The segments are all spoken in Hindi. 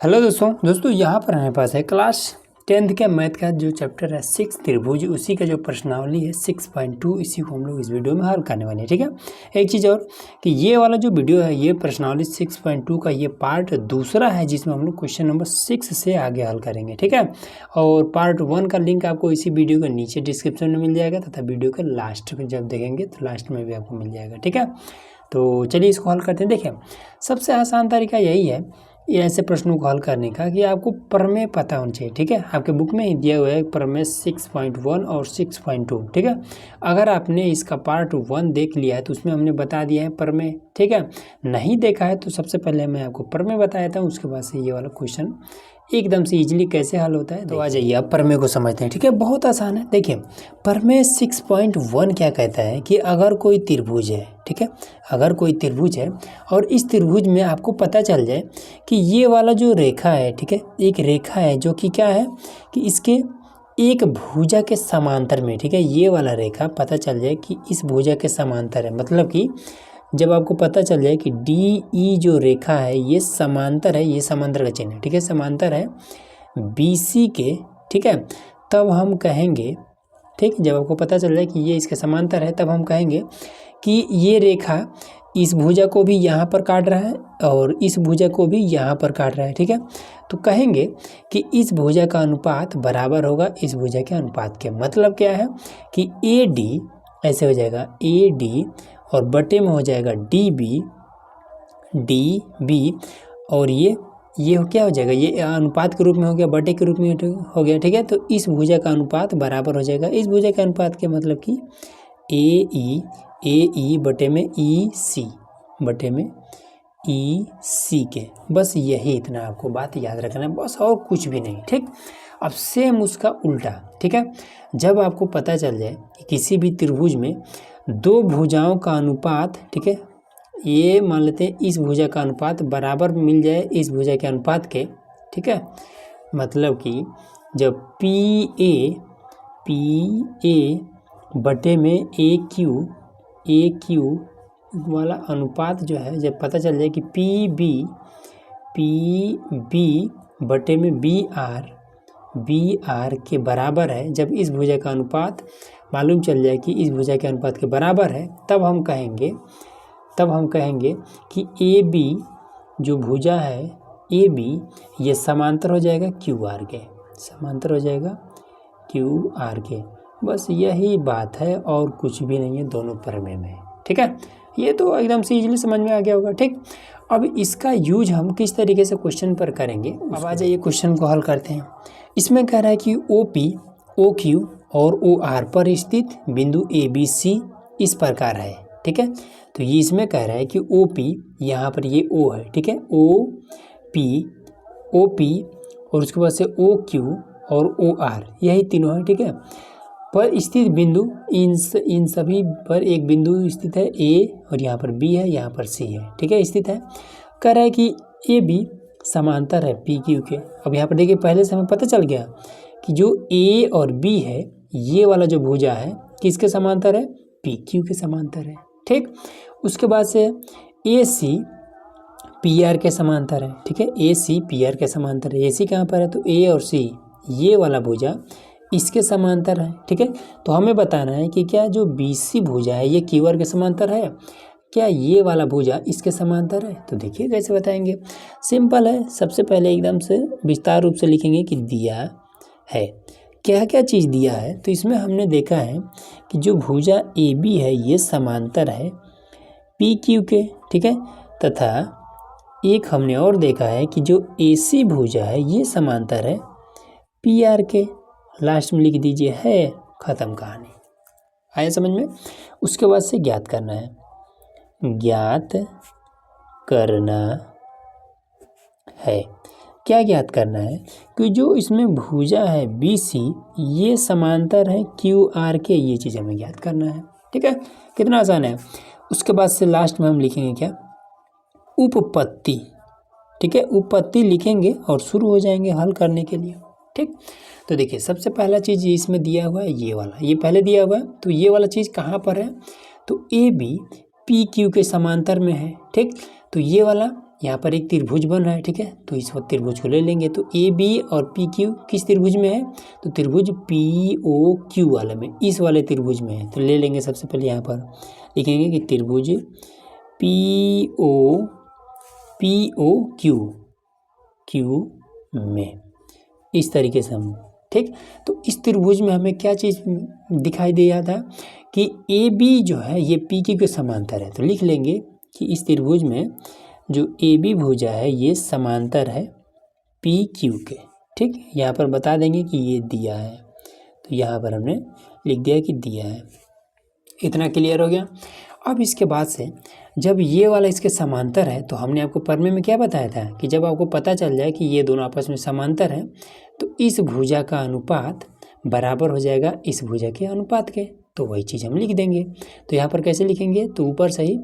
हेलो दोस्तों यहाँ पर हमारे पास है क्लास 10th के मैथ का जो चैप्टर है 6 त्रिभुज, उसी का जो प्रश्नावली है 6.2, इसी को हम लोग इस वीडियो में हल करने वाले हैं। ठीक है, एक चीज़ और कि ये वाला जो वीडियो है ये प्रश्नावली 6.2 का ये पार्ट दूसरा है, जिसमें हम लोग क्वेश्चन नंबर 6 से आगे हल करेंगे। ठीक है, और पार्ट 1 का लिंक आपको इसी वीडियो के नीचे डिस्क्रिप्शन में मिल जाएगा तथा वीडियो के लास्ट में जब देखेंगे तो लास्ट में भी आपको मिल जाएगा। ठीक है, तो चलिए इसको हल करते हैं। देखिए, सबसे आसान तरीका यही है ये ऐसे प्रश्नों को हल करने का कि आपको प्रमेय पता होना चाहिए। ठीक है, आपके बुक में ही दिया हुआ है प्रमेय 6.1 और 6.2। ठीक है, अगर आपने इसका पार्ट 1 देख लिया है तो उसमें हमने बता दिया है प्रमेय। ठीक है, नहीं देखा है तो सबसे पहले मैं आपको प्रमेय बताया था, उसके बाद से ये वाला क्वेश्चन एकदम से इजीली कैसे हल होता है। तो आ जाइए आप प्रमेय को समझते हैं। ठीक है, बहुत आसान है। देखिए, प्रमेय 6.1 क्या कहता है कि अगर कोई त्रिभुज है, ठीक है, अगर कोई त्रिभुज है और इस त्रिभुज में आपको पता चल जाए कि ये वाला जो रेखा है, ठीक है, एक रेखा है जो कि क्या है कि इसके एक भुजा के समांतर में, ठीक है, ये वाला रेखा पता चल जाए कि इस भुजा के समांतर है, मतलब कि जब आपको पता चल जाए कि डी ई जो रेखा है ये समांतर है, ये समांतर का चिन्ह है, ठीक है, समांतर है बी सी के, ठीक है, तब हम कहेंगे, ठीक, जब आपको पता चल जाए कि ये इसके समांतर है तब हम कहेंगे कि ये रेखा इस भुजा को भी यहाँ पर काट रहा है और इस भुजा को भी यहाँ पर काट रहा है। ठीक है, तो कहेंगे कि इस भुजा का अनुपात बराबर होगा इस भुजा के अनुपात के। मतलब क्या है कि ए डी ऐसे हो जाएगा, ए डी और बटे में हो जाएगा डी बी और ये क्या हो जाएगा, ये अनुपात के रूप में हो गया, बटे के रूप में हो गया। ठीक है, तो इस भुजा का अनुपात बराबर हो जाएगा इस भुजा के अनुपात के, मतलब कि ए ई बटे में ई सी के। बस यही इतना आपको बात याद रखना है, बस, और कुछ भी नहीं। ठीक, अब सेम उसका उल्टा। ठीक है, जब आपको पता चल जाए कि किसी भी त्रिभुज में दो भुजाओं का अनुपात, ठीक है, ये मान लेते हैं इस भुजा का अनुपात बराबर मिल जाए इस भुजा के अनुपात के, ठीक है, मतलब कि जब पी ए बटे में ए क्यू वाला अनुपात जो है, जब पता चल जाए कि पी बी बटे में बी आर के बराबर है, जब इस भुजा का अनुपात मालूम चल जाए कि इस भुजा के अनुपात के बराबर है, तब हम कहेंगे कि ए बी जो भुजा है ए बी ये समांतर हो जाएगा क्यू आर के, समांतर हो जाएगा क्यू आर के। बस यही बात है और कुछ भी नहीं है दोनों प्रमेय में। ठीक है, ये तो एकदम से इजीली समझ में आ गया होगा। ठीक, अब इसका यूज हम किस तरीके से क्वेश्चन पर करेंगे, अब आ जाइए क्वेश्चन को हल करते हैं। इसमें कह रहा है कि ओ पी, ओ क्यू और ओ आर पर स्थित बिंदु ए बी सी इस प्रकार है। ठीक है, तो ये इसमें कह रहा है कि ओ पी, यहाँ पर ये ओ है, ठीक है, ओ पी और उसके बाद से ओ क्यू और ओ आर, यही तीनों है। ठीक है, पर स्थित बिंदु इन सभी पर एक बिंदु स्थित है ए और यहाँ पर बी है, यहाँ पर सी है। ठीक है, स्थित है। कह रहा है कि ए बी समांतर है पी क्यू के। अब यहाँ पर देखिए, पहले से हमें पता चल गया कि जो ए और बी है ये वाला जो भुजा है किसके समांतर है, पी क्यू के समांतर है। ठीक, उसके बाद से ए सी पी आर के समांतर है। ठीक है, ए सी पी आर के समांतर है। ए सी कहाँ पर है, तो ए और सी ये वाला भुजा इसके समांतर है। ठीक है, तो हमें बताना है कि क्या जो बी सी भुजा है ये क्यू आर के समांतर है, क्या ये वाला भुजा इसके समांतर है। तो देखिए कैसे बताएंगे, सिंपल है। सबसे पहले एकदम से विस्तार रूप से लिखेंगे कि दिया है, क्या क्या चीज़ दिया है। तो इसमें हमने देखा है कि जो भुजा ए बी है ये समांतर है पी क्यू के। ठीक है, तथा एक हमने और देखा है कि जो ए सी भुजा है ये समांतर है पी आर के। लास्ट में लिख दीजिए है, ख़त्म कहानी। आया समझ में। उसके बाद से ज्ञात करना है, ज्ञात करना है, क्या ज्ञात करना है कि जो इसमें भुजा है बी सी ये समांतर है क्यू आर के, ये चीज़ हमें ज्ञात करना है। ठीक है, कितना आसान है। उसके बाद से लास्ट में हम लिखेंगे क्या, उपपत्ति। ठीक है, उपपत्ति लिखेंगे और शुरू हो जाएंगे हल करने के लिए। ठीक, तो देखिए सबसे पहला चीज़ इसमें दिया हुआ है ये वाला, ये पहले दिया हुआ है, तो ये वाला चीज़ कहाँ पर है, तो ए बी पी क्यू के समांतर में है। ठीक, तो ये वाला यहाँ पर एक त्रिभुज बन रहा है, ठीक है। तो इस वक्त त्रिभुज को ले लेंगे। तो ए बी और पी क्यू किस त्रिभुज में है? तो त्रिभुज पी ओ क्यू वाले में, इस वाले त्रिभुज में है। तो ले लेंगे, सबसे पहले यहाँ पर लिखेंगे कि त्रिभुज पी ओ क्यू में, इस तरीके से हम, ठीक। तो इस त्रिभुज में हमें क्या चीज़ दिखाई दिया था कि ए बी जो है ये पी क्यू के समांतर है। तो लिख लेंगे कि इस त्रिभुज में जो ए बी भुजा है ये समांतर है पी क्यू के, ठीक। यहाँ पर बता देंगे कि ये दिया है, तो यहाँ पर हमने लिख दिया कि दिया है। इतना क्लियर हो गया। अब इसके बाद से जब ये वाला इसके समांतर है, तो हमने आपको प्रमेय में क्या बताया था कि जब आपको पता चल जाए कि ये दोनों आपस में समांतर हैं तो इस भुजा का अनुपात बराबर हो जाएगा इस भुजा के अनुपात के। तो वही चीज़ हम लिख देंगे। तो यहाँ पर कैसे लिखेंगे? तो ऊपर से ही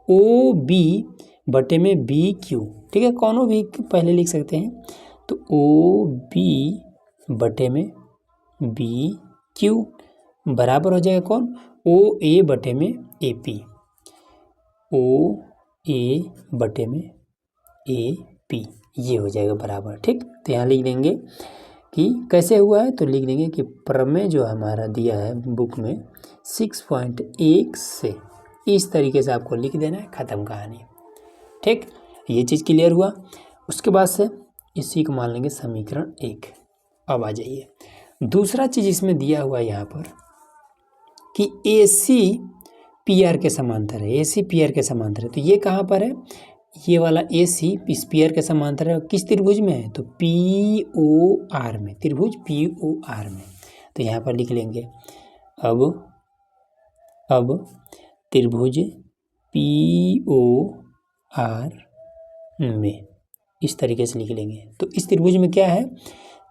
ओ बी बटे में बी क्यू, ठीक है, कौनों भी पहले लिख सकते हैं। तो ओ बी बटे में बी क्यू बराबर हो जाएगा कौन? ओ ए बटे में ए पी, ओ ए बटे में ए पी, ये हो जाएगा बराबर, ठीक। तो यहाँ लिख देंगे कि कैसे हुआ है। तो लिख देंगे कि प्रमेय जो हमारा दिया है बुक में 6.1 से इस तरीके से आपको लिख देना है, ख़त्म कहानी, ठीक। ये चीज़ क्लियर हुआ। उसके बाद से इसी को मान लेंगे समीकरण 1। अब आ जाइए, दूसरा चीज़ इसमें दिया हुआ है यहाँ पर कि ए सी पी आर के समांतर है, ए सी पी आर के समांतर है। तो ये कहाँ पर है? ये वाला ए सी इस पी आर के समांतर है, किस त्रिभुज में है? तो पी ओ आर में, त्रिभुज पी ओ आर में। तो यहाँ पर लिख लेंगे अब त्रिभुज पी ओ आर में, इस तरीके से लिख लेंगे। तो इस त्रिभुज में क्या है?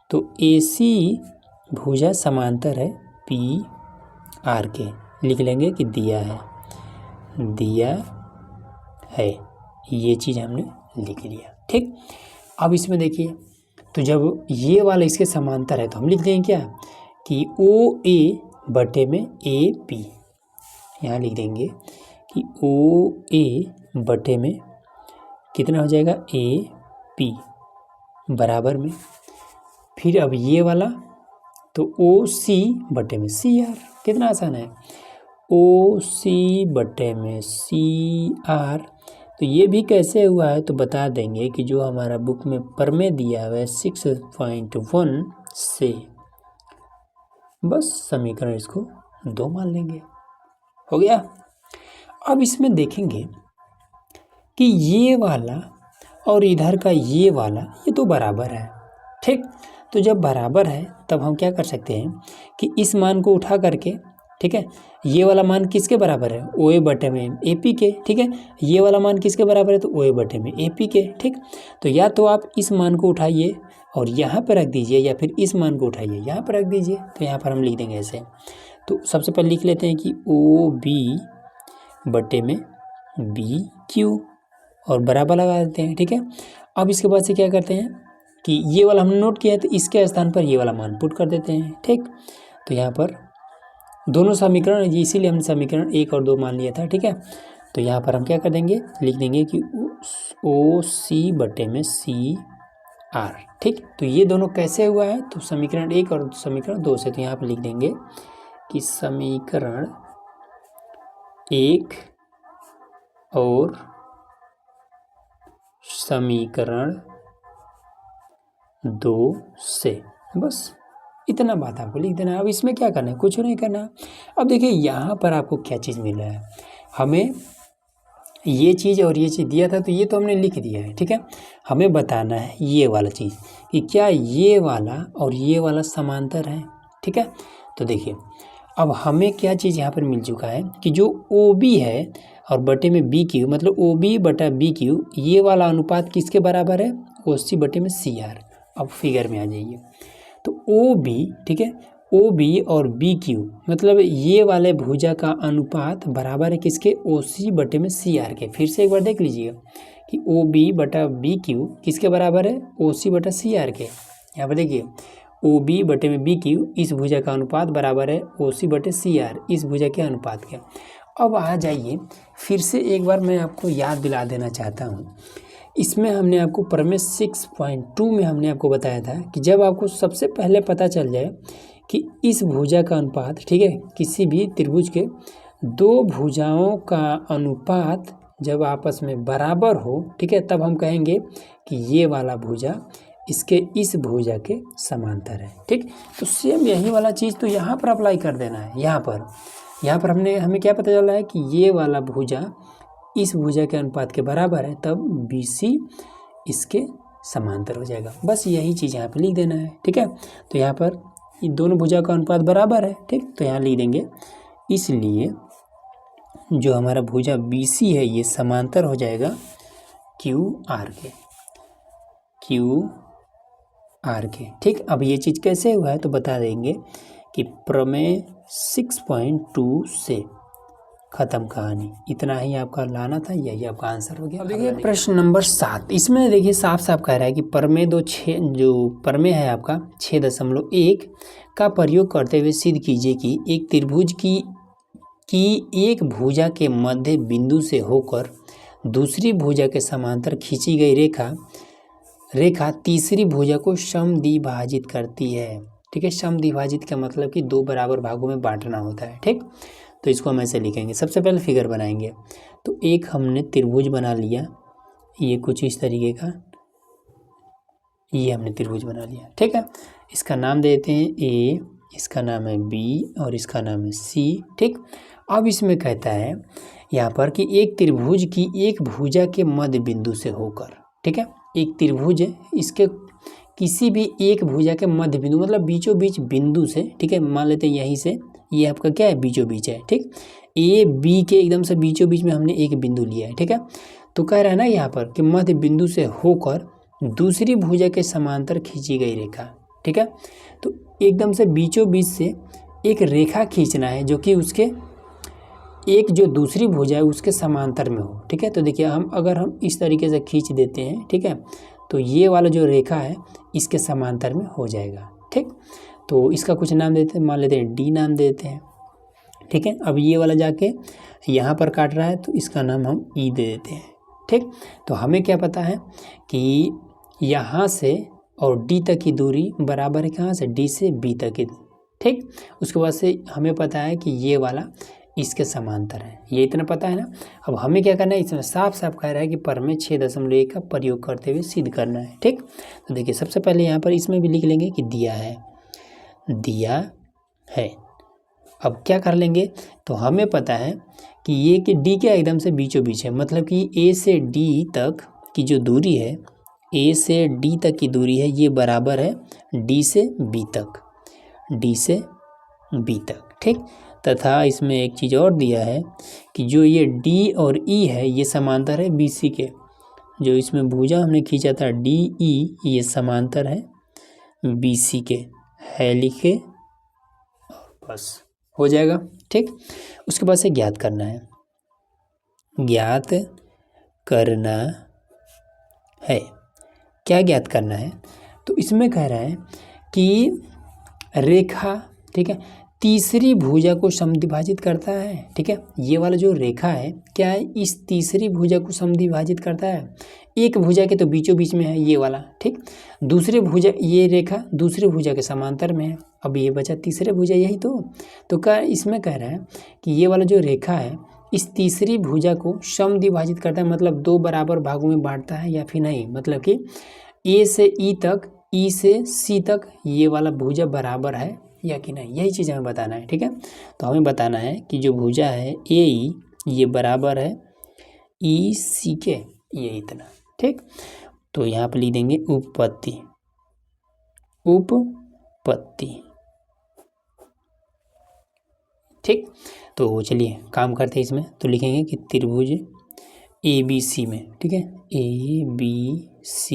तो ए सी भुजा समांतर है पी आर के, लिख लेंगे कि दिया है, ये चीज़ हमने लिख लिया, ठीक। अब इसमें देखिए, तो जब ये वाला इसके समांतर है तो हम लिख देंगे क्या कि ओ ए बटे में ए पी, यहाँ लिख देंगे कि ओ ए बटे में कितना हो जाएगा? ए पी बराबर में, फिर अब ये वाला तो ओ सी बटे में सी आर, कितना आसान है, ओ सी बटे में सी आर। तो ये भी कैसे हुआ है तो बता देंगे कि जो हमारा बुक में प्रमेय दिया हुआ है 6.1 से, बस समीकरण इसको 2 मान लेंगे, हो गया। अब इसमें देखेंगे कि ये वाला और इधर का ये वाला ये तो बराबर है, ठीक। तो जब बराबर है तब हम क्या कर सकते हैं कि इस मान को उठा करके, ठीक है, ये वाला मान किसके बराबर है? ओ ए बटे में ए पी के, ठीक है। ये वाला मान किसके बराबर है? तो ओ ए बटे में ए पी के, ठीक। तो या तो आप इस मान को उठाइए और यहाँ पर रख दीजिए, या फिर इस मान को उठाइए यहाँ पर रख दीजिए। तो यहाँ पर हम लिख देंगे ऐसे। तो सबसे पहले लिख लेते हैं कि ओ बी बटे में बी क्यू और बराबर लगा देते हैं, ठीक है। अब इसके बाद से क्या करते हैं कि ये वाला हमने नोट किया है तो इसके स्थान पर ये वाला मान पुट कर देते हैं, ठीक। तो यहाँ पर दोनों समीकरण, इसीलिए हमने समीकरण 1 और 2 मान लिया था, ठीक है। तो यहाँ पर हम क्या कर देंगे, लिख देंगे कि ओ सी बटे में सी आर, ठीक। तो ये दोनों कैसे हुआ है? तो समीकरण 1 और समीकरण 2 से। तो यहाँ पर लिख देंगे कि समीकरण 1 और समीकरण 2 से, बस इतना बात आपको लिख देना है। अब इसमें क्या करना है? कुछ नहीं करना। अब देखिए यहाँ पर आपको क्या चीज़ मिल रहा है, हमें ये चीज़ और ये चीज़ दिया था तो ये तो हमने लिख दिया है, ठीक है। हमें बताना है ये वाला चीज़ कि क्या ये वाला और ये वाला समांतर है, ठीक है। तो देखिए अब हमें क्या चीज़ यहाँ पर मिल चुका है कि जो ओ बी है और बटे में बी क्यू, मतलब ओ बी बटा बी क्यू, ये वाला अनुपात किसके बराबर है? ओ सी बटे में सी आर। अब फिगर में आ जाइए, तो ओ बी, ठीक है, ओ बी और बी क्यू मतलब ये वाले भुजा का अनुपात बराबर है किसके? ओ सी बटे में सी आर के। फिर से एक बार देख लीजिए कि ओ बी बटा बी क्यू किसके बराबर है? ओ सी बटा सी आर के। यहाँ पर देखिए ओ बी बटे में बी क्यू, इस भुजा का अनुपात बराबर है ओ सी बटे सी आर, इस भुजा के अनुपात के। अब आ जाइए, फिर से एक बार मैं आपको याद दिला देना चाहता हूँ इसमें हमने आपको प्रमेय 6.2 में हमने आपको बताया था कि जब आपको सबसे पहले पता चल जाए कि इस भुजा का अनुपात, ठीक है, किसी भी त्रिभुज के दो भुजाओं का अनुपात जब आपस में बराबर हो, ठीक है, तब हम कहेंगे कि ये वाला भुजा इसके इस भुजा के समांतर है। ठीक, तो सेम यही वाला चीज़ तो यहाँ पर अप्लाई कर देना है। यहाँ पर हमें क्या पता चल रहा है कि ये वाला भुजा इस भुजा के अनुपात के बराबर है, तब BC इसके समांतर हो जाएगा। बस यही चीज़ यहाँ पे लिख देना है। ठीक है, तो यहाँ पर ये दोनों भुजा का अनुपात बराबर है। ठीक, तो यहाँ लिख देंगे इसलिए जो हमारा भुजा BC है ये समांतर हो जाएगा QR के। ठीक, अब ये चीज़ कैसे हुआ है तो बता देंगे कि प्रमेय 6.2 से खत्म कहानी। इतना ही आपका लाना था, यही आपका आंसर हो गया। अब देखिए प्रश्न नंबर 7, इसमें देखिए साफ साफ कह रहा है कि प्रमेय जो प्रमेय है आपका 6.1 का प्रयोग करते हुए सिद्ध कीजिए कि एक त्रिभुज की एक भुजा के मध्य बिंदु से होकर दूसरी भुजा के समांतर खींची गई रेखा तीसरी भुजा को समद्विभाजित करती है। ठीक है, समद्विभाजित का मतलब कि दो बराबर भागों में बांटना होता है। ठीक, तो इसको हम ऐसे लिखेंगे। सबसे पहले फिगर बनाएंगे। तो एक हमने त्रिभुज बना लिया, ये कुछ इस तरीके का, ये हमने त्रिभुज बना लिया। ठीक है, इसका नाम देते हैं A, इसका नाम है B और इसका नाम है C। ठीक, अब इसमें कहता है यहाँ पर कि एक त्रिभुज की एक भुजा के मध्य बिंदु से होकर, ठीक है, एक त्रिभुज है, इसके किसी भी एक भुजा के मध्य बिंदु मतलब बीचों बीच बिंदु से, ठीक है, मान लेते हैं यहीं से, ये आपका क्या है, बीचों बीच है। ठीक, A B के एकदम से बीचों बीच में हमने एक बिंदु लिया है। ठीक है, तो कह रहा है ना यहाँ पर कि मध्य बिंदु से होकर दूसरी भुजा के समांतर खींची गई रेखा। ठीक है, तो एकदम से बीचों बीच से एक रेखा खींचना है जो कि उसके एक जो दूसरी भुजा है उसके समांतर में हो। ठीक है, तो देखिए अगर हम इस तरीके से खींच देते हैं, ठीक है, तो ये वाला जो रेखा है इसके समांतर में हो जाएगा। ठीक, तो इसका कुछ नाम देते हैं, मान लेते हैं D नाम देते हैं। ठीक है, अब ये वाला जाके यहाँ पर काट रहा है तो इसका नाम हम E दे देते हैं। ठीक, तो हमें क्या पता है कि यहाँ से और D तक की दूरी बराबर है, कहाँ से, D से B तक की। ठीक, उसके बाद से हमें पता है कि ये वाला इसके समांतर है, ये इतना पता है ना। अब हमें क्या करना है, इसमें साफ साफ कह रहा है कि प्रमेय 6.1 का प्रयोग करते हुए सिद्ध करना है। ठीक, तो देखिए सबसे पहले यहाँ पर इसमें भी लिख लेंगे कि दिया है। अब क्या कर लेंगे, तो हमें पता है कि ये कि D के एकदम से बीचों बीच है, मतलब कि A से D तक की जो दूरी है, A से D तक की दूरी है, ये बराबर है D से B तक। ठीक, तथा इसमें एक चीज़ और दिया है कि जो ये D और E है ये समांतर है BC के। जो इसमें भुजा हमने खींचा था DE, ये समांतर है BC के, है लिखे और बस हो जाएगा। ठीक, उसके बाद से ज्ञात करना है। क्या ज्ञात करना है, तो इसमें कह रहा है कि रेखा, ठीक है, तीसरी भुजा को समद्विभाजित करता है। ठीक है, ये वाला जो रेखा है क्या है, इस तीसरी भुजा को समद्विभाजित करता है। एक भुजा के तो बीचों बीच में है ये वाला। ठीक, दूसरे भुजा, ये रेखा दूसरी भुजा के समांतर में है। अब ये बचा तीसरे भुजा, यही तो क्या इसमें कह रहा है कि ये वाला जो रेखा है इस तीसरी भुजा को समद्विभाजित करता है, मतलब दो बराबर भागों में बांटता है या फिर नहीं, मतलब कि A से E तक, E से C तक ये वाला भुजा बराबर है या कि नहीं, यही चीज़ हमें बताना है। ठीक है, तो हमें बताना है कि जो भुजा है AE ये बराबर है EC के, ये इतना। ठीक, तो यहाँ पर लिख देंगे उपपत्ति। ठीक, तो चलिए काम करते हैं इसमें। तो लिखेंगे कि त्रिभुज ABC में, ठीक है, ABC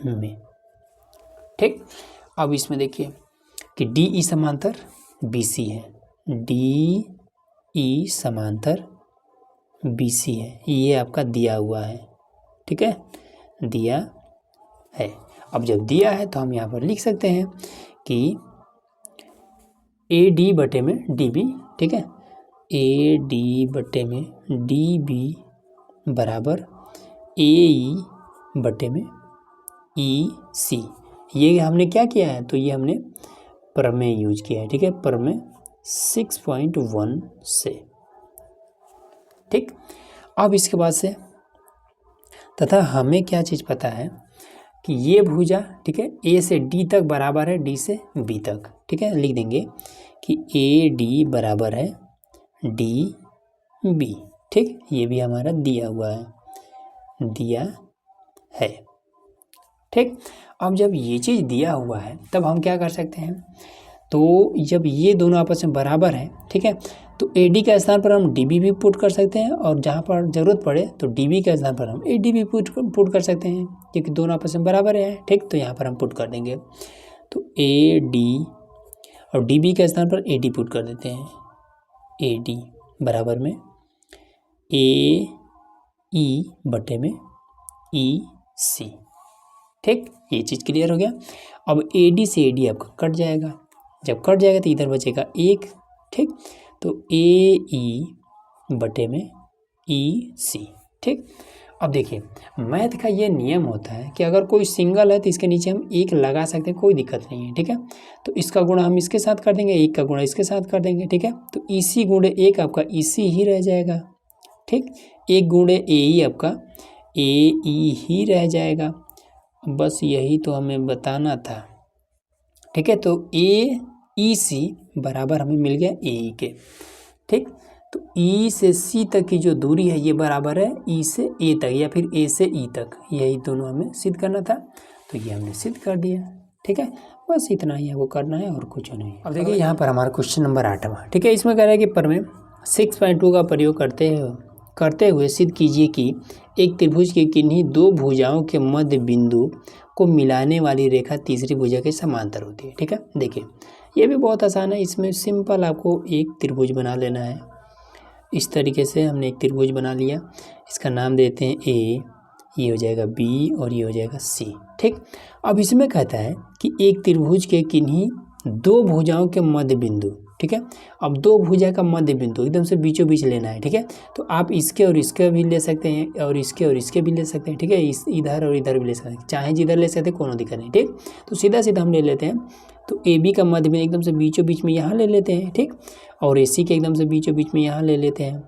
में। ठीक, अब इसमें देखिए कि DE समांतर BC है, DE समांतर BC है, ये आपका दिया हुआ है। ठीक है, दिया है। अब जब दिया है तो हम यहाँ पर लिख सकते हैं कि AD बटे में DB, ठीक है, AD बटे में DB बराबर ए ई बटे में ई सी। ये हमने क्या किया है, तो ये हमने प्रमेय यूज किया है, ठीक है, प्रमेय 6.1 से। ठीक, अब इसके बाद से तथा हमें क्या चीज़ पता है कि ये भुजा, ठीक है, ए से डी तक बराबर है डी से बी तक, ठीक है, लिख देंगे कि ए डी बराबर है डी बी। ठीक, ये भी हमारा दिया हुआ है, दिया है। ठीक, अब जब ये चीज़ दिया हुआ है तब हम क्या कर सकते हैं, तो जब ये दोनों आपस में बराबर हैं, ठीक है, तो ए डी के स्थान पर हम डी बी भी पुट कर सकते हैं, और जहाँ पर ज़रूरत पड़े तो डी बी के स्थान पर हम ए डी भी पुट कर सकते हैं, क्योंकि दोनों आपस में बराबर हैं। ठीक, तो यहाँ पर हम पुट कर देंगे, तो ए डी और डी बी के स्थान पर ए डी पुट कर देते हैं, ए डी बराबर में ए ई बटे में ई सी। ठीक, ये चीज़ क्लियर हो गया। अब ए डी से ए डी आपका कट जाएगा, जब कट जाएगा तो इधर बचेगा एक। ठीक, तो ए ई बटे में ई सी। ठीक, अब देखिए मैथ का ये नियम होता है कि अगर कोई सिंगल है तो इसके नीचे हम एक लगा सकते हैं, कोई दिक्कत नहीं है। ठीक है, तो इसका गुणा हम इसके साथ कर देंगे, एक का गुणा इसके साथ कर देंगे। ठीक है, तो इसी गुणे एक आपका इसी ही रह जाएगा। ठीक, एक गुणे ए ई आपका ए ई ही रह जाएगा, बस यही तो हमें बताना था। ठीक है, तो ए ई सी बराबर हमें मिल गया ए ई के। ठीक, तो ई से सी तक की जो दूरी है ये बराबर है ई से ए तक, या फिर ए से ई तक, यही दोनों हमें सिद्ध करना था, तो ये हमने सिद्ध कर दिया। ठीक है, बस इतना ही आपको करना है और कुछ नहीं। अब देखिए यहाँ पर हमारा क्वेश्चन नंबर 8वां, ठीक है, इसमें कह रहा है कि प्रमेय 6.2 का प्रयोग करते हुए सिद्ध कीजिए कि एक त्रिभुज के किन्हीं दो भुजाओं के मध्य बिंदु को मिलाने वाली रेखा तीसरी भुजा के समांतर होती है। ठीक है, देखिए ये भी बहुत आसान है, इसमें सिंपल आपको एक त्रिभुज बना लेना है। इस तरीके से हमने एक त्रिभुज बना लिया, इसका नाम देते हैं ए, ये हो जाएगा बी और ये हो जाएगा सी। ठीक, अब इसमें कहता है कि एक त्रिभुज के किन्हीं दो भुजाओं के मध्य बिंदु, ठीक है, अब दो भुजा का मध्य बिंदु एकदम से बीचों बीच लेना है। ठीक है, तो आप इसके और इसके भी ले सकते हैं, और इसके और इसके भी ले सकते हैं। ठीक है, इधर और इधर भी ले सकते हैं, चाहे जिधर ले सकते हैं, कोनो दिक्कत नहीं। ठीक, तो सीधा सीधा हम ले लेते हैं, तो ए बी का मध्य बिंदु एकदम से बीचों बीच में यहाँ ले लेते हैं। ठीक, और ए सी के एकदम से बीचों बीच में यहाँ ले लेते हैं।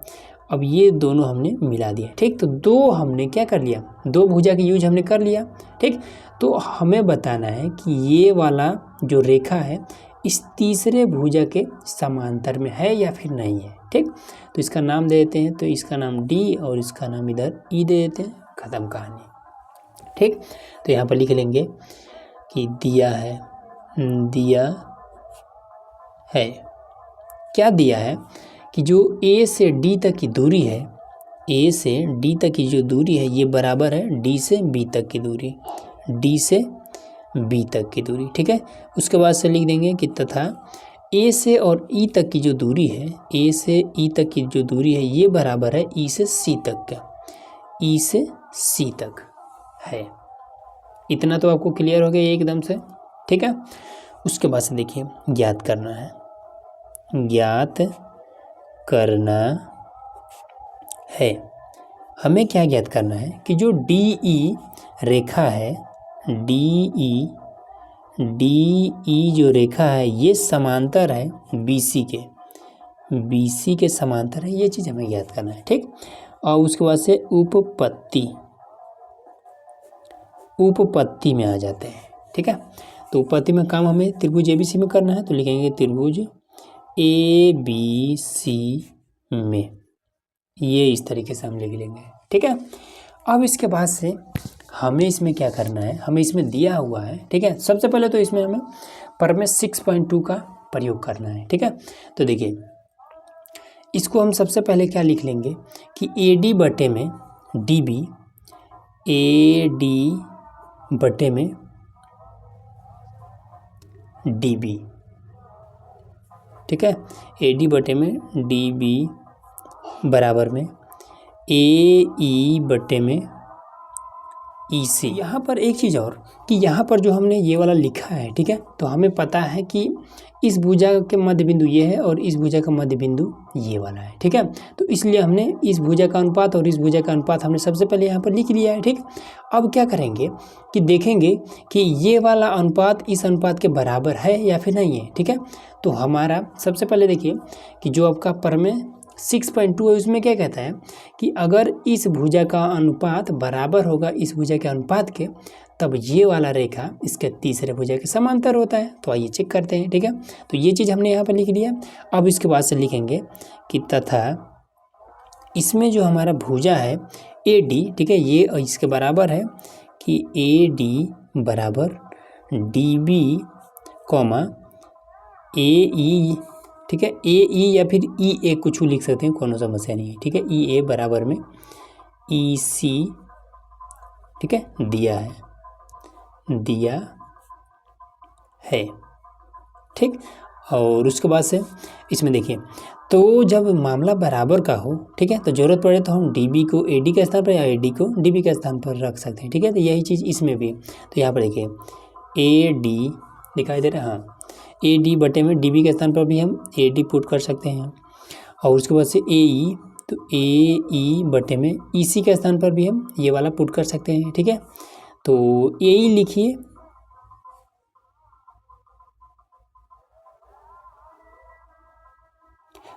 अब ये दोनों हमने मिला दिया। ठीक, तो दो हमने क्या कर लिया, दो भुजा की यूज हमने कर लिया। ठीक, तो हमें बताना है कि ये वाला जो रेखा है इस तीसरे भुजा के समांतर में है या फिर नहीं है। ठीक, तो इसका नाम दे देते हैं, तो इसका नाम डी और इसका नाम इधर ई दे देते हैं, ख़त्म कहानी। ठीक, तो यहाँ पर लिख लेंगे कि दिया है क्या दिया है कि जो ए से डी तक की दूरी है, ए से डी तक की जो दूरी है ये बराबर है डी से बी तक की दूरी, डी से बी तक की दूरी। ठीक है, उसके बाद से लिख देंगे कि तथा ए से और ई तक की जो दूरी है, ए से ई तक की जो दूरी है ये बराबर है ई से सी तक का, ई से सी तक है। इतना तो आपको क्लियर हो गया एकदम से। ठीक है, उसके बाद से देखिए ज्ञात करना है, ज्ञात करना है। हमें क्या ज्ञात करना है कि जो डी ई रेखा है, डी ई जो रेखा है ये समांतर है बी सी के समांतर है, ये चीज़ हमें ज्ञात करना है। ठीक, और उसके बाद से उपपत्ति में आ जाते हैं। ठीक है, तो उपपत्ति में काम हमें त्रिभुज ए बी सी में करना है, तो लिखेंगे त्रिभुज ए बी सी में, ये इस तरीके से हम लिख लेंगे। ठीक है, अब इसके बाद से हमें इसमें क्या करना है, हमें इसमें दिया हुआ है। ठीक है, सबसे पहले तो इसमें हमें प्रमेय 6.2 का प्रयोग करना है। ठीक है, तो देखिए इसको हम सबसे पहले क्या लिख लेंगे कि ए डी बटे में डी बी, ए डी बटे में डी बी। ठीक है, ए डी बटे में डी बी बराबर में ए ई बटे में EC। यहाँ पर एक चीज़ और कि यहाँ पर जो हमने ये वाला लिखा है, ठीक है, तो हमें पता है कि इस भुजा के मध्य बिंदु ये है और इस भुजा का मध्य बिंदु ये वाला है, ठीक है। तो इसलिए हमने इस भुजा का अनुपात और इस भुजा का अनुपात हमने सबसे पहले यहाँ पर लिख लिया है, ठीक। अब क्या करेंगे कि देखेंगे कि ये वाला अनुपात इस अनुपात के बराबर है या फिर नहीं है, ठीक है। तो हमारा सबसे पहले देखिए कि जो आपका प्रमेय 6.2 है उसमें क्या कहता है कि अगर इस भुजा का अनुपात बराबर होगा इस भुजा के अनुपात के, तब ये वाला रेखा इसके तीसरे भुजा के समांतर होता है। तो आइए चेक करते हैं, ठीक है। तो ये चीज़ हमने यहाँ पर लिख लिया। अब इसके बाद से लिखेंगे कि तथा इसमें जो हमारा भुजा है AD, ठीक है, ये इसके बराबर है कि AD बराबर DB कॉमा AE, ठीक है, AE या फिर EA कुछ लिख सकते हैं, कोनो समस्या नहीं है, ठीक है। EA बराबर में EC, ठीक है, दिया है, ठीक। और उसके बाद से इसमें देखिए तो जब मामला बराबर का हो, ठीक है, तो ज़रूरत पड़े तो हम DB को AD के स्थान पर या AD को DB के स्थान पर रख सकते हैं, ठीक है। तो यही चीज़ इसमें भी। तो यहाँ पर देखिए AD दिखाई दे रहा है, हाँ, AD बटे में DB के स्थान पर भी हम AD पुट कर सकते हैं। और उसके बाद से AE, तो AE बटे में EC के स्थान पर भी हम ये वाला पुट कर सकते हैं, ठीक है। तो AE लिखिए,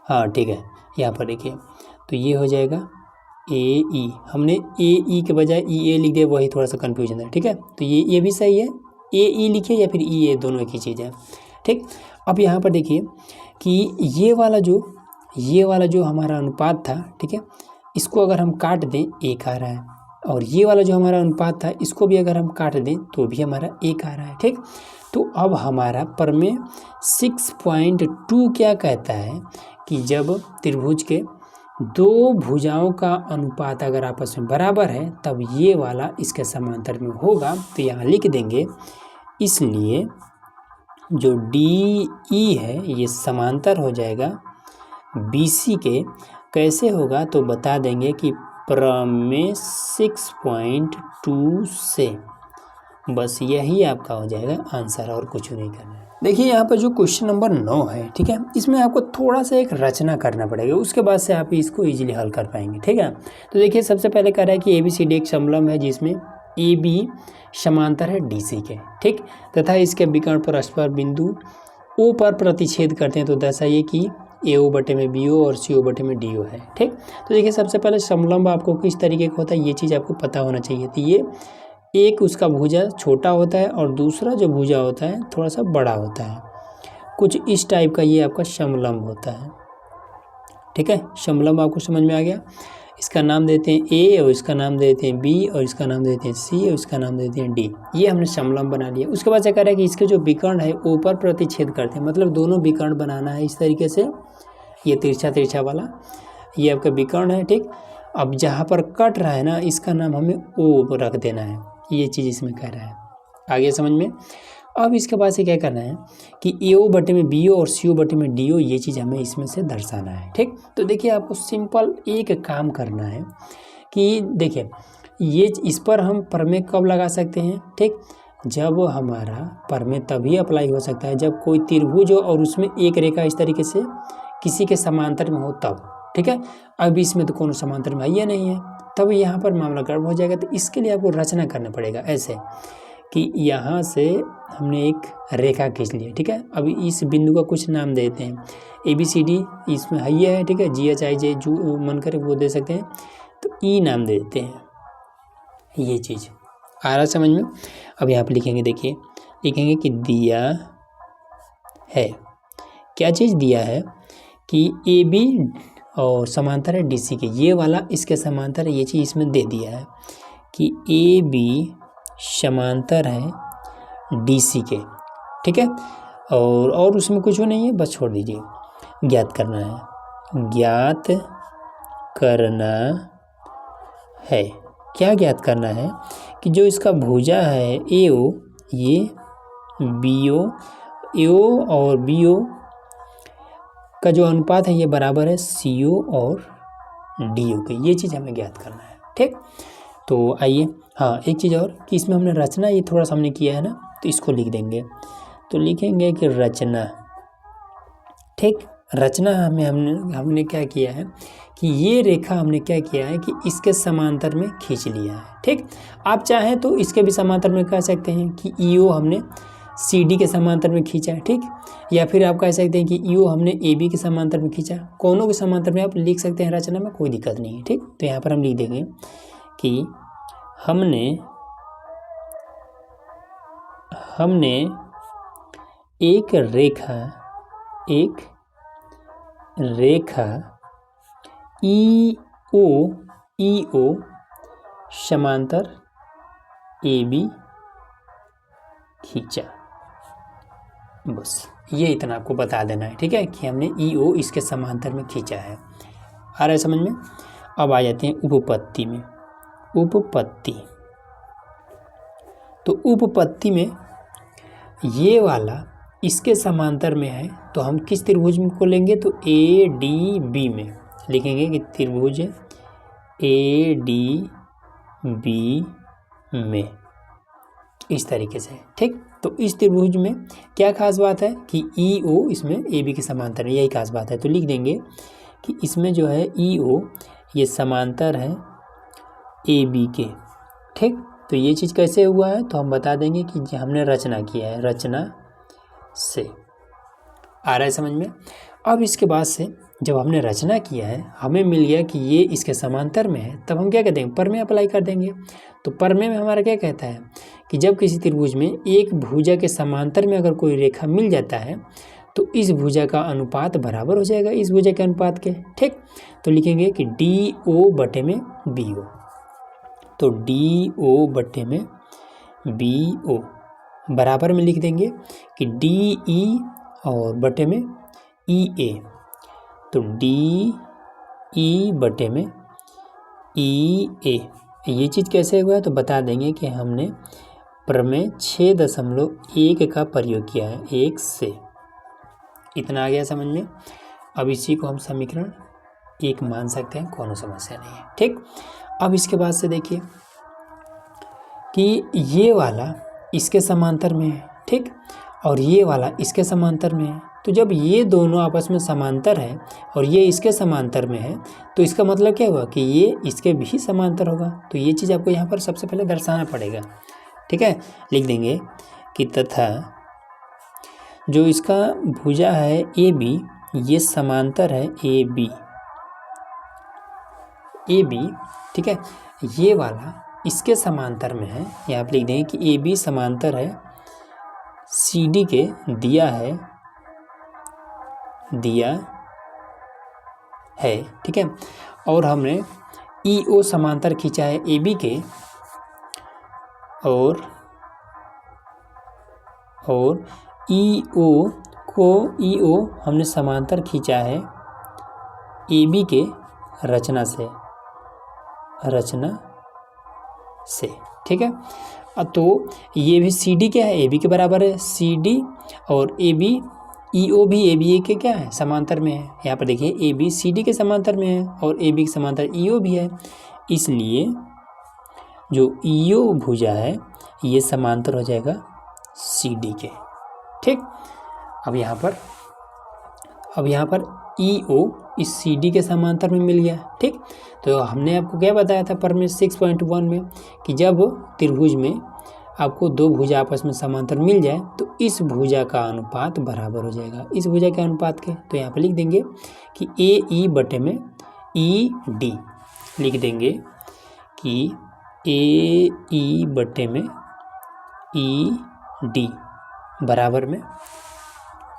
हाँ ठीक है, यहाँ पर देखिए तो ये हो जाएगा AE। हमने AE के बजाय EA लिख दिया, वही थोड़ा सा कन्फ्यूजन है, ठीक है। तो ये भी सही है, AE लिखिए या फिर EA, दोनों एक ही चीज़ है, ठीक। अब यहाँ पर देखिए कि ये वाला जो हमारा अनुपात था, ठीक है, इसको अगर हम काट दें 1 आ रहा है, और ये वाला जो हमारा अनुपात था इसको भी अगर हम काट दें तो भी हमारा 1 आ रहा है, ठीक। तो अब हमारा प्रमेय 6.2 क्या कहता है कि जब त्रिभुज के दो भुजाओं का अनुपात अगर आपस में बराबर है तब ये वाला इसके समांतर में होगा। तो यहाँ लिख देंगे, इसलिए जो DE है ये समांतर हो जाएगा BC के। कैसे होगा तो बता देंगे कि प्रमेय 6.2 से, बस यही आपका हो जाएगा आंसर, और कुछ नहीं करना है। देखिए यहाँ पर जो क्वेश्चन नंबर 9 है, ठीक है, इसमें आपको थोड़ा सा एक रचना करना पड़ेगा, उसके बाद से आप इसको इजीली हल कर पाएंगे, ठीक है। तो देखिए सबसे पहले कह रहा है कि ABCD एक समलंब है जिसमें AB समांतर है DC के, ठीक, तथा इसके विकर्ण परस्पर बिंदु O पर प्रतिच्छेद करते हैं। तो दर्शाइए कि AO बटे में BO और CO बटे में DO है, ठीक। तो देखिए सबसे पहले समलंब आपको किस तरीके का होता है ये चीज़ आपको पता होना चाहिए। तो ये एक उसका भुजा छोटा होता है और दूसरा जो भुजा होता है थोड़ा सा बड़ा होता है, कुछ इस टाइप का ये आपका समलंब होता है, ठीक है। समलंब आपको समझ में आ गया। इसका नाम देते हैं A और इसका नाम देते हैं B और इसका नाम देते हैं C और इसका नाम देते हैं D। ये हमने समलंब बना लिया। उसके बाद क्या कह रहा है कि इसके जो विकर्ण है O पर प्रतिच्छेद करते हैं, मतलब दोनों विकर्ण बनाना है इस तरीके से। ये तिरछा वाला ये आपका विकर्ण है, ठीक। अब जहाँ पर कट रहा है ना इसका नाम हमें O रख देना है, ये चीज़ इसमें कह रहा है। आगे समझ में। अब इसके बाद से क्या करना है कि AO बटे में BO और CO बटे में DO, ये चीज़ हमें इसमें से दर्शाना है, ठीक। तो देखिए आपको सिंपल एक काम करना है कि देखिए ये इस पर हम प्रमेय कब लगा सकते हैं, ठीक, जब हमारा प्रमेय तभी अप्लाई हो सकता है जब कोई त्रिभुज हो और उसमें एक रेखा इस तरीके से किसी के समांतर में हो तब, ठीक है। अब इसमें तो कोनो समांतर में है नहीं है, तब यहाँ पर मामला गड़बड़ हो जाएगा। तो इसके लिए आपको रचना करना पड़ेगा ऐसे कि यहाँ से हमने एक रेखा खींच लिया, ठीक है। अब इस बिंदु का कुछ नाम देते हैं, ABCD इसमें है, ठीक है, GHIJ जो मन करे वो दे सकते हैं, तो E नाम दे देते हैं। ये चीज़ आ रहा समझ में। अब यहाँ पर लिखेंगे, देखिए लिखेंगे कि दिया है, क्या चीज़ दिया है कि AB और समांतर है DC के, ये वाला इसके समांतर है, ये चीज़ इसमें दे दिया है कि AB समांतर है DC के, ठीक है। और उसमें कुछ नहीं है, बस छोड़ दीजिए। ज्ञात करना है, क्या ज्ञात करना है कि जो इसका भुजा है AO, ये BO, AO और BO का जो अनुपात है ये बराबर है CO और DO के, ये चीज़ हमें ज्ञात करना है, ठीक। तो आइए हाँ एक चीज़ और कि इसमें हमने रचना ये थोड़ा सा हमने किया है ना, तो इसको लिख देंगे। तो लिखेंगे कि रचना, ठीक। रचना हमने क्या किया है कि ये रेखा हमने क्या किया है कि इसके समांतर में खींच लिया है, ठीक। आप चाहें तो इसके भी समांतर में कह सकते हैं कि ईओ हमने CD के समांतर में खींचा है, ठीक। या फिर आप कह सकते हैं कि ईओ हमने AB के समांतर में खींचा। कोनों के समांतर में आप लिख सकते हैं रचना में, कोई दिक्कत नहीं है, ठीक। तो यहाँ पर हम लिख देंगे कि हमने एक रेखा ईओ समांतर AB खींचा। बस ये इतना आपको बता देना है, ठीक है, कि हमने ईओ इसके समांतर में खींचा है। आ रहा है समझ में। अब आ जाते हैं उपपत्ति में। उपपत्ति, तो उपपत्ति में ये वाला इसके समांतर में है, तो हम किस त्रिभुज को लेंगे, तो ADB में लिखेंगे कि त्रिभुज ADB में, इस तरीके से, ठीक। तो इस त्रिभुज में क्या खास बात है कि ईओ इसमें AB के समांतर है, यही खास बात है। तो लिख देंगे कि इसमें जो है ईओ ये समांतर है AB के, ठीक। तो ये चीज़ कैसे हुआ है, तो हम बता देंगे कि हमने रचना किया है, रचना से। आ रहा है समझ में। अब इसके बाद से जब हमने रचना किया है, हमें मिल गया कि ये इसके समांतर में है, तब हम क्या कर देंगे, प्रमेय अप्लाई कर देंगे। तो प्रमेय में हमारा क्या कहता है कि जब किसी त्रिभुज में एक भुजा के समांतर में अगर कोई रेखा मिल जाता है, तो इस भुजा का अनुपात बराबर हो जाएगा इस भुजा के अनुपात के, ठीक। तो लिखेंगे कि DO बटे में BO, तो DO बटे में BO बराबर में लिख देंगे कि DE और बटे में EA, तो DE बटे में EA। ये चीज़ कैसे हुआ है, तो बता देंगे कि हमने प्रमेय 6.1 का प्रयोग किया है, 1 से। इतना आ गया समझ में। अब इसी को हम समीकरण 1 मान सकते हैं, कोनो समस्या नहीं है, ठीक। अब इसके बाद से देखिए कि ये वाला इसके समांतर में है, ठीक, और ये वाला इसके समांतर में है। तो जब ये दोनों आपस में समांतर है और ये इसके समांतर में है, तो इसका मतलब क्या हुआ कि ये इसके भी समांतर होगा। तो ये चीज़ आपको यहाँ पर सबसे पहले दर्शाना पड़ेगा, ठीक है। लिख देंगे कि तथा जो इसका भुजा है AB, ये समांतर है AB, ठीक है। ये वाला इसके समांतर में है, यहाँ पर लिख देंगे कि AB समांतर है CD के, दिया है, ठीक है। और हमने EO समांतर खींचा है AB के, और EO हमने समांतर खींचा है AB के रचना से, ठीक है। तो ये भी CD क्या है, AB के बराबर है, CD और EO भी AB के क्या है, समांतर में है। यहाँ पर देखिए AB CD के समांतर में है और AB के समांतर EO भी है, इसलिए जो EO भुजा है ये समांतर हो जाएगा CD के, ठीक। अब यहाँ पर EO इस CD के समांतर में मिल गया, ठीक। तो हमने आपको क्या बताया था प्रमेय 6.1 में कि जब त्रिभुज में आपको दो भुजा आपस में समांतर मिल जाए, तो इस भुजा का अनुपात बराबर हो जाएगा इस भुजा के अनुपात के। तो यहाँ पर लिख देंगे कि AE बटे में ED, लिख देंगे कि AE बटे में ED बराबर में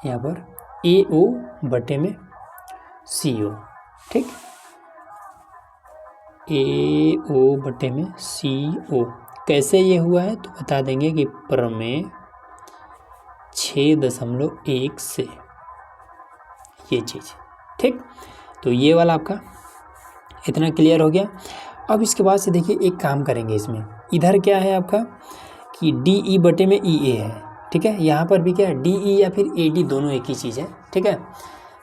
यहाँ पर AO बटे में CO, ठीक। AO बटे में CO कैसे ये हुआ है, तो बता देंगे कि प्रमेय 6.1 से ये चीज़, ठीक। तो ये वाला आपका इतना क्लियर हो गया। अब इसके बाद से देखिए एक काम करेंगे, इसमें इधर क्या है आपका कि DE बटे में EA है, ठीक है। यहाँ पर भी क्या है DE या फिर AD दोनों एक ही चीज़ है, ठीक है।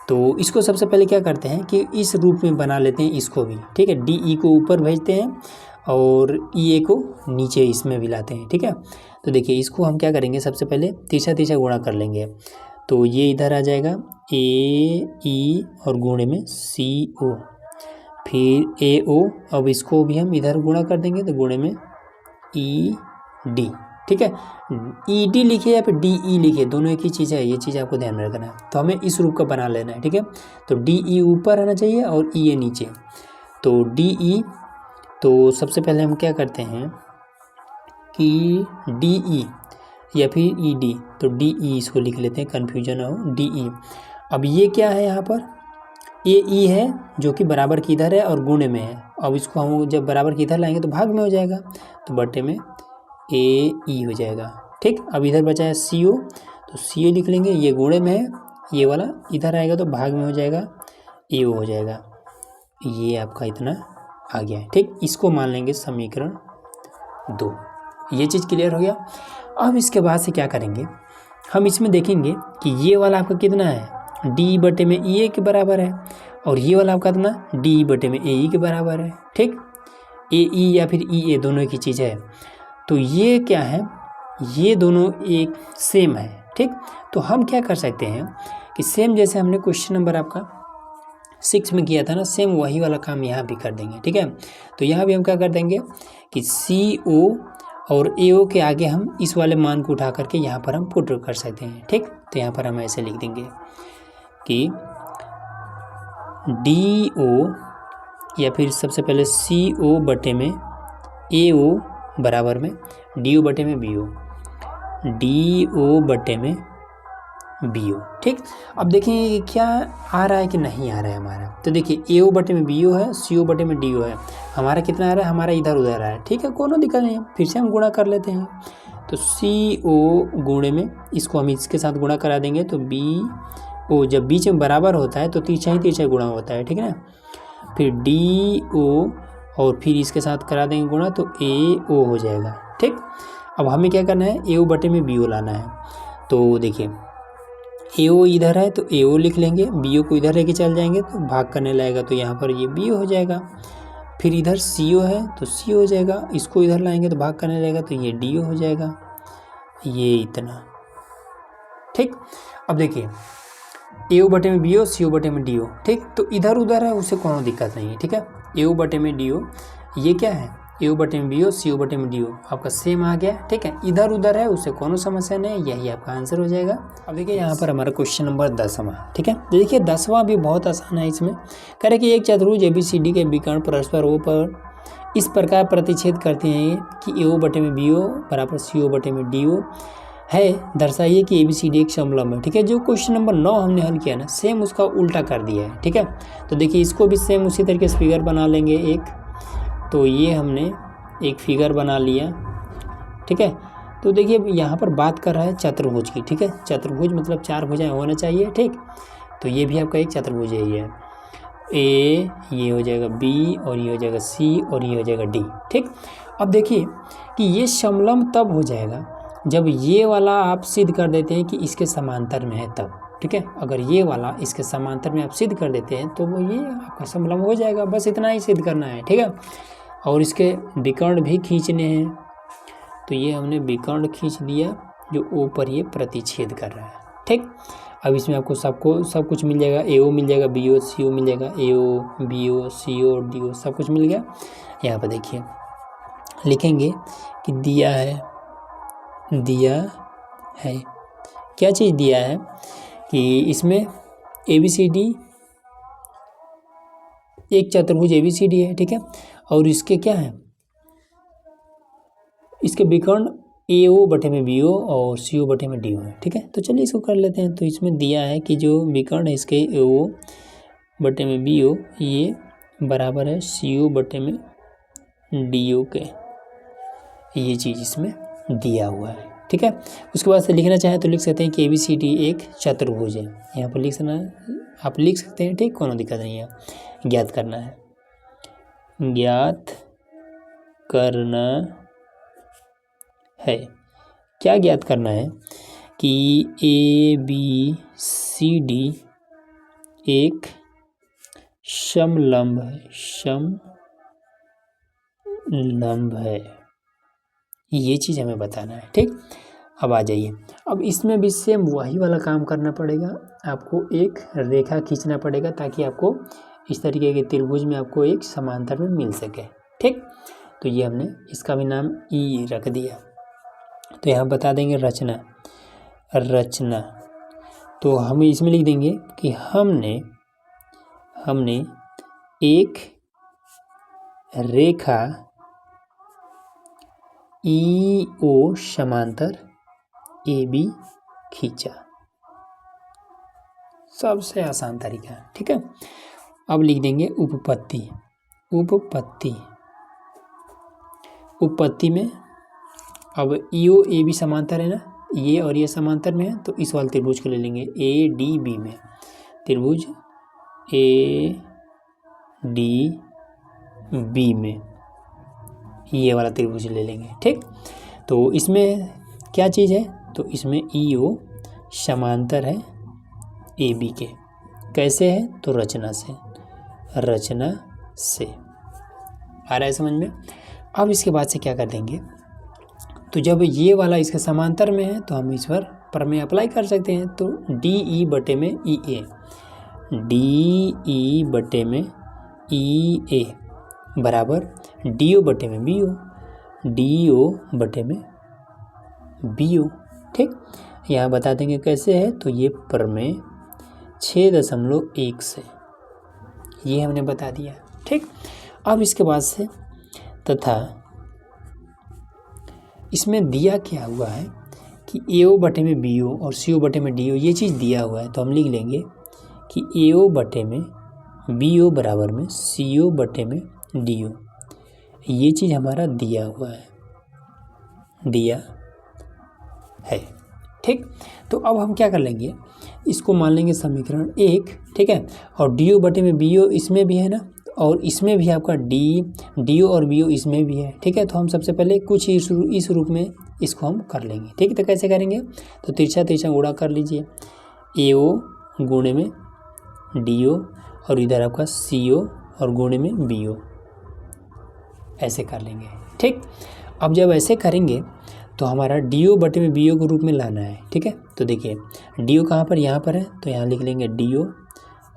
तो इसको सबसे पहले क्या करते हैं कि इस रूप में बना लेते हैं इसको भी, ठीक है। DE को ऊपर भेजते हैं और ई ए को नीचे इसमें भी लाते हैं, ठीक है। तो देखिए इसको हम क्या करेंगे, सबसे पहले तीसरा तीसरा गुणा कर लेंगे। तो ये इधर आ जाएगा ए ई और गुणे में सी ओ, फिर ए ओ, अब इसको भी हम इधर गुणा कर देंगे तो गुणे में ई डी, ठीक है। ई डी लिखिए या फिर डी ई लिखिए, दोनों एक ही चीज़ है, ये चीज़ आपको ध्यान में रखना है। तो हमें इस रूप का बना लेना है, ठीक है। तो डी ई ऊपर आना चाहिए और ई ए नीचे। तो डी ई, तो सबसे पहले हम क्या करते हैं कि डी ई या फिर ई डी, तो डी ई इसको लिख लेते हैं, कन्फ्यूजन हो, डी ई। अब ये क्या है यहाँ पर, ए ई है जो कि बराबर की इधर है और गुणे में है। अब इसको हम जब बराबर की इधर लाएंगे तो भाग में हो जाएगा, तो बटे में ए ई हो जाएगा, ठीक। अब इधर बचा है सी ओ, तो सी ओ लिख लेंगे, ये गुणे में है, ये वाला इधर आएगा तो भाग में हो जाएगा, ए ओ हो जाएगा। ये आपका इतना आ गया है, ठीक। इसको मान लेंगे समीकरण 2। ये चीज़ क्लियर हो गया। अब इसके बाद से क्या करेंगे, हम इसमें देखेंगे कि ये वाला आपका कितना है, डी बटे में ई ए के बराबर है, और ये वाला आपका कितना, डी बटे में ए ई के बराबर है, ठीक। ए ई या फिर ई ए दोनों की चीज़ है। तो ये क्या है, ये दोनों एक सेम है, ठीक। तो हम क्या कर सकते हैं कि सेम जैसे हमने क्वेश्चन नंबर आपका 6 में किया था ना, सेम वही वाला काम यहाँ भी कर देंगे, ठीक है। तो यहाँ भी हम क्या कर देंगे कि सी ओ और ए ओ के आगे हम इस वाले मान को उठा करके यहाँ पर हम पुट कर सकते हैं, ठीक। तो यहाँ पर हम ऐसे लिख देंगे कि डी ओ या फिर सबसे पहले सी ओ बटे में ए ओ बराबर में डी ओ बटे में बी ओ, डी ओ बटे में बी ओ, ठीक। अब देखिए क्या आ रहा है कि नहीं आ रहा है हमारा। तो देखिए ए ओ बटे में बी ओ है, सी ओ बटे में डी ओ है, हमारा कितना आ रहा है, हमारा इधर उधर आ रहा है, ठीक है, कोनो दिक्कत नहीं है। फिर से हम गुणा कर लेते हैं, तो सी ओ गुणे में इसको हम इसके साथ गुणा करा देंगे, तो बी ओ, जब बीच में बराबर होता है तो तीसरा ही तीसरा गुणा होता है, ठीक है ना। फिर डी ओ और फिर इसके साथ करा देंगे गुणा, तो ए ओ हो जाएगा, ठीक। अब हमें क्या करना है, ए ओ बटे में बी ओ लाना है। तो देखिए ए ओ इधर है तो ए ओ लिख लेंगे, बी ओ को इधर लेके चल जाएंगे तो भाग करने लगेगा, तो यहाँ पर ये बी ओ हो जाएगा। फिर इधर सी ओ है तो सी ओ हो जाएगा, इसको इधर लाएंगे तो भाग करने लगेगा, तो ये डी ओ हो जाएगा, ये इतना, ठीक। अब देखिए ए ओ बटे में बी ओ, सी ओ बटे में डी ओ, ठीक। तो इधर उधर है, उससे कोनो दिक्कत नहीं है, ठीक है। ए ओ बटे में डी ओ, ये क्या है, ए ओ बटे में बी ओ, सी ओ बटे में डी ओ, आपका सेम आ गया, ठीक है। इधर उधर है, उससे कोनो समस्या नहीं, यही आपका आंसर हो जाएगा। अब देखिए यहाँ पर हमारा क्वेश्चन नंबर 10वां, ठीक है। देखिए 10वां भी बहुत आसान है। इसमें कह रहे कि एक चतुर्भुज ए बी सी डी के विकर्ण परस्पर ओ पर इस प्रकार प्रतिच्छेद करते हैं कि ए ओ बटे में बी ओ बराबर सी ओ बटे में डी ओ है, दर्शाइए कि ए बी सी डी एक समलंब है, ठीक है। जो क्वेश्चन नंबर 9 हमने हल किया ना, सेम उसका उल्टा कर दिया है, ठीक है। तो देखिए इसको भी सेम उसी तरीके से फिगर बना लेंगे एक। तो ये हमने एक फिगर बना लिया, ठीक है। तो देखिए यहाँ पर बात कर रहा है चतुर्भुज की, ठीक है। चतुर्भुज मतलब 4 भुजाएं होना चाहिए, ठीक। तो ये भी आपका एक चतुर्भुज है, ये ए, ये हो जाएगा बी, और ये हो जाएगा सी, और ये हो जाएगा डी, ठीक। अब देखिए कि ये समलंब तब हो जाएगा जब ये वाला आप सिद्ध कर देते हैं कि इसके समांतर में है तब, ठीक है। अगर ये वाला इसके समांतर में आप सिद्ध कर देते हैं तो वो ये आपका समलंब हो जाएगा, बस इतना ही सिद्ध करना है, ठीक है। और इसके विकर्ण भी खींचने हैं, तो ये हमने विकर्ण खींच दिया जो ओ पर ये प्रतिच्छेद कर रहा है, ठीक। अब इसमें आपको सब कुछ मिल जाएगा, ए ओ मिल जाएगा, बी ओ सी ओ मिल जाएगा, ए ओ बी ओ सी ओ डी ओ सब कुछ मिल गया। यहाँ पर देखिए लिखेंगे कि दिया है क्या चीज़ दिया है कि इसमें ए बी सी डी एक चतुर्भुज ए बी सी डी है, ठीक है। और इसके क्या है, इसके विकर्ण ए ओ बटे में बी ओ और सी ओ बटे में डी ओ है, ठीक है। तो चलिए इसको कर लेते हैं। तो इसमें दिया है कि जो विकर्ण है इसके ए ओ बटे में बी ओ, ये बराबर है सी ओ बटे में डी ओ के, ये चीज़ इसमें दिया हुआ है, ठीक है। उसके बाद से लिखना चाहें तो लिख सकते हैं कि ए बी सी डी एक चतुर्भुज है, यहाँ पर लिखना आप लिख सकते हैं, ठीक, कोनो दिक्कत नहीं है। ज्ञात करना है, क्या ज्ञात करना है कि ए बी सी डी एक समलंब है, लंब है, ये चीज़ हमें बताना है। ठीक, अब आ जाइए, अब इसमें भी सेम वही वाला काम करना पड़ेगा। आपको एक रेखा खींचना पड़ेगा ताकि आपको इस तरीके के त्रिभुज में आपको एक समांतर में मिल सके। ठीक, तो ये हमने इसका भी नाम ई रख दिया। तो यहाँ बता देंगे रचना, रचना तो हम इसमें लिख देंगे कि हमने एक रेखा ई ओ समांतर ए बी खींचा। सबसे आसान तरीका है। ठीक है, अब लिख देंगे उपपत्ति। उपपत्ति, उपपत्ति में अब ई ओ ए बी समांतर है ना, ये और ये समांतर में है, तो इस वाले त्रिभुज को ले लेंगे ए डी बी में। त्रिभुज ए डी बी में ये वाला त्रिभुज ले लेंगे। ठीक, तो इसमें क्या चीज़ है, तो इसमें ई ओ समांतर है ए बी के। कैसे है, तो रचना से, रचना से। आ रहा है समझ में। अब इसके बाद से क्या कर देंगे, तो जब ये वाला इसके समांतर में है तो हम इस पर प्रमेय अप्लाई कर सकते हैं। तो डी ई बटे में ई ए, डी ई बटे में ई ए बराबर डी ओ बटे में बी ओ, डी ओ बटे में बी ओ। ठीक, यहाँ बता देंगे कैसे है, तो ये प्रमेय 6.1 से, ये हमने बता दिया। ठीक, अब इसके बाद से तथा इसमें दिया क्या हुआ है कि ए ओ बटे में बी ओ और सी ओ बटे में डी ओ, ये चीज़ दिया हुआ है। तो हम लिख लेंगे कि ए ओ बटे में बी ओ बराबर में सी ओ बटे में डी ओ, ये चीज़ हमारा दिया हुआ है, दिया है। ठीक, तो अब हम क्या कर लेंगे, इसको मान लेंगे समीकरण 1। ठीक है, और डी ओ बटे में बी ओ इसमें भी है ना, और इसमें भी आपका डी ओ और बी ओ इसमें भी है। ठीक है, तो हम सबसे पहले कुछ इस रूप में इसको हम कर लेंगे। ठीक है, तो कैसे करेंगे, तो तिरछा तिरछा गुणा कर लीजिए, ए ओ गुणे में डी ओ और इधर आपका सी ओ और गुणे में बी ओ, ऐसे कर लेंगे। ठीक, अब जब ऐसे करेंगे तो हमारा डी ओ बटे में बी ओ के रूप में लाना है। ठीक है, तो देखिए डी ओ कहाँ पर, यहाँ पर है, तो यहाँ लिख लेंगे डी ओ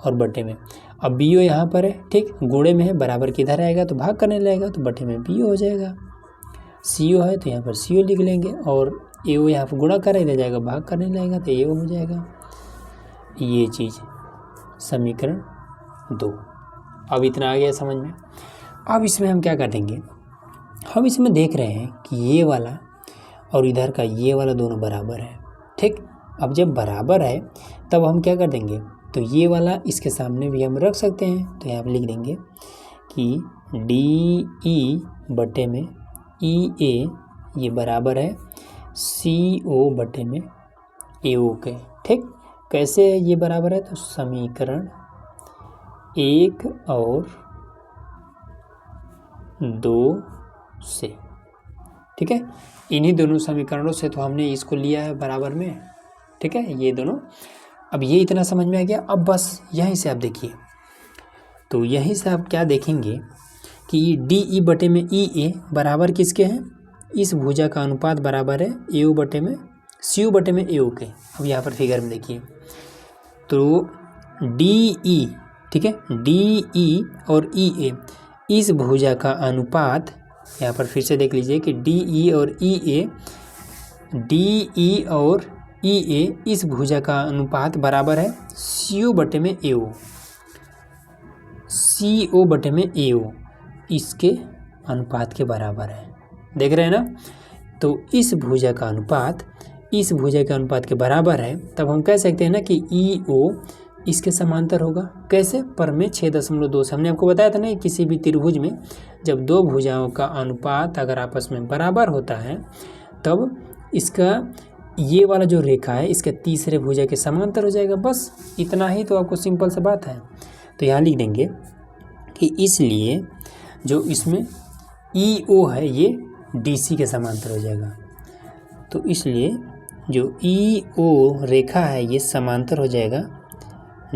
और बटे में, अब बी ओ यहाँ पर है। ठीक, गुणे में है, बराबर किधर आएगा तो भाग करने लगेगा, तो बटे में बी ओ हो जाएगा। सी ओ है तो यहाँ पर सी ओ लिख लेंगे, और ए ओ यहाँ पर गुणा कर इधर जाएगा, भाग करने लगेगा तो ए ओ हो जाएगा। ये चीज़ समीकरण 2। अब इतना आ गया समझ में। अब इसमें हम क्या कर देंगे, हम इसमें देख रहे हैं कि ये वाला और इधर का ये वाला दोनों बराबर है। ठीक, अब जब बराबर है तब हम क्या कर देंगे, तो ये वाला इसके सामने भी हम रख सकते हैं। तो यहाँ पर लिख देंगे कि डी ई बटे में ई ए ये बराबर है सी ओ बटे में ए ओ के। ठीक, कैसे ये बराबर है, तो समीकरण 1 और 2 से। ठीक है, इन्हीं दोनों समीकरणों से तो हमने इसको लिया है बराबर में। ठीक है, ये दोनों, अब ये इतना समझ में आ गया। अब बस यहीं से आप देखिए, तो यहीं से आप क्या देखेंगे कि डी ई बटे में ई ए बराबर किसके हैं, इस भुजा का अनुपात बराबर है ए ओ बटे में सी ओ बटे में ए ओ के। अब यहाँ पर फिगर में देखिए, तो डी ई, ठीक है, डी ई और ई ए, इस भुजा का अनुपात, यहाँ पर फिर से देख लीजिए कि डी ई और ई ए, डी ई और ई ए इस भुजा का अनुपात बराबर है सी ओ बटे में ए ओ, सी ओ बटे में ए ओ इसके अनुपात के बराबर है। देख रहे हैं ना, तो इस भुजा का अनुपात इस भुजा के अनुपात के बराबर है, तब हम कह सकते हैं ना कि ई ओ इसके समांतर होगा। कैसे, प्रमेय 6.2 से। हमने आपको बताया था ना, किसी भी त्रिभुज में जब दो भुजाओं का अनुपात अगर आपस में बराबर होता है तब इसका ये वाला जो रेखा है इसके तीसरे भुजा के समांतर हो जाएगा। बस इतना ही तो आपको सिंपल सा बात है। तो यहाँ लिख देंगे कि इसलिए जो इसमें ई ओ है ये डी सी के समांतर हो जाएगा। तो इसलिए जो ई ओ रेखा है ये समांतर हो जाएगा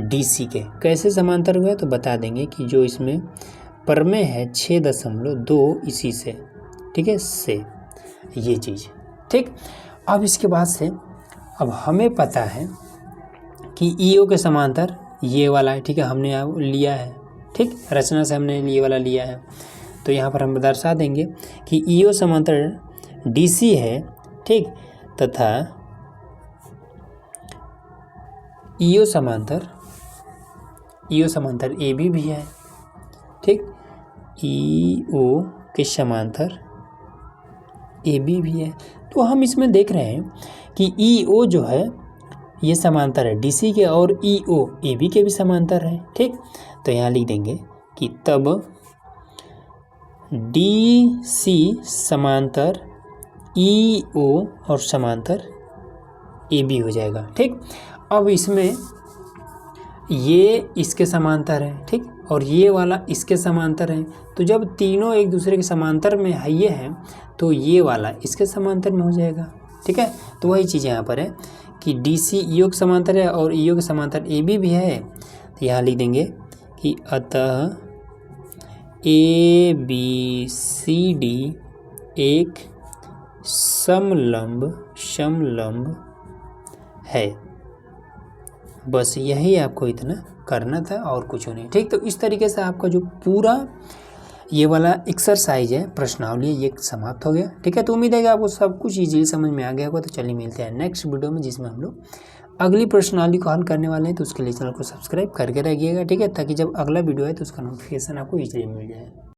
डी सी के। कैसे समांतर हुआ है, तो बता देंगे कि जो इसमें प्रमेय है 6.2 इसी से, ठीक है, से ये चीज़, ठीक। अब इसके बाद से अब हमें पता है कि ईओ के समांतर ये वाला है, ठीक है, हमने यहाँ लिया है, ठीक, रचना से हमने ये वाला लिया है। तो यहाँ पर हम दर्शा देंगे कि ईओ समांतर डीसी है, ठीक, तथा ईओ समांतर एबी भी है, ठीक, ईओ के समांतर एबी भी है। तो हम इसमें देख रहे हैं कि ईओ जो है ये समांतर है डीसी के और ईओ एबी के भी समांतर है, ठीक। तो यहाँ लिख देंगे कि तब डीसी समांतर ईओ और समांतर एबी हो जाएगा, ठीक। अब इसमें ये इसके समांतर है, ठीक, और ये वाला इसके समांतर है। तो जब तीनों एक दूसरे के समांतर में है ये हैं तो ये वाला इसके समांतर में हो जाएगा, ठीक है। तो वही चीज़ यहाँ पर है कि डीसी ईओ के समांतर है और ईओ के समांतर एबी भी है। तो यहाँ लिख देंगे कि अतः ए बी डी एक समलंब है। बस यही आपको इतना करना था और कुछ नहीं, ठीक। तो इस तरीके से आपका जो पूरा ये वाला एक्सरसाइज है, प्रश्नावली, ये समाप्त हो गया, ठीक है। तो उम्मीद है कि आपको सब कुछ इजीली समझ में आ गया होगा। तो चलिए मिलते हैं नेक्स्ट वीडियो में, जिसमें हम लोग अगली प्रश्नावली को हल करने वाले हैं। तो उसके लिए चैनल को सब्सक्राइब करके रखिएगा, ठीक है, ताकि जब अगला वीडियो है तो उसका नोटिफिकेशन आपको इजीली मिल जाए।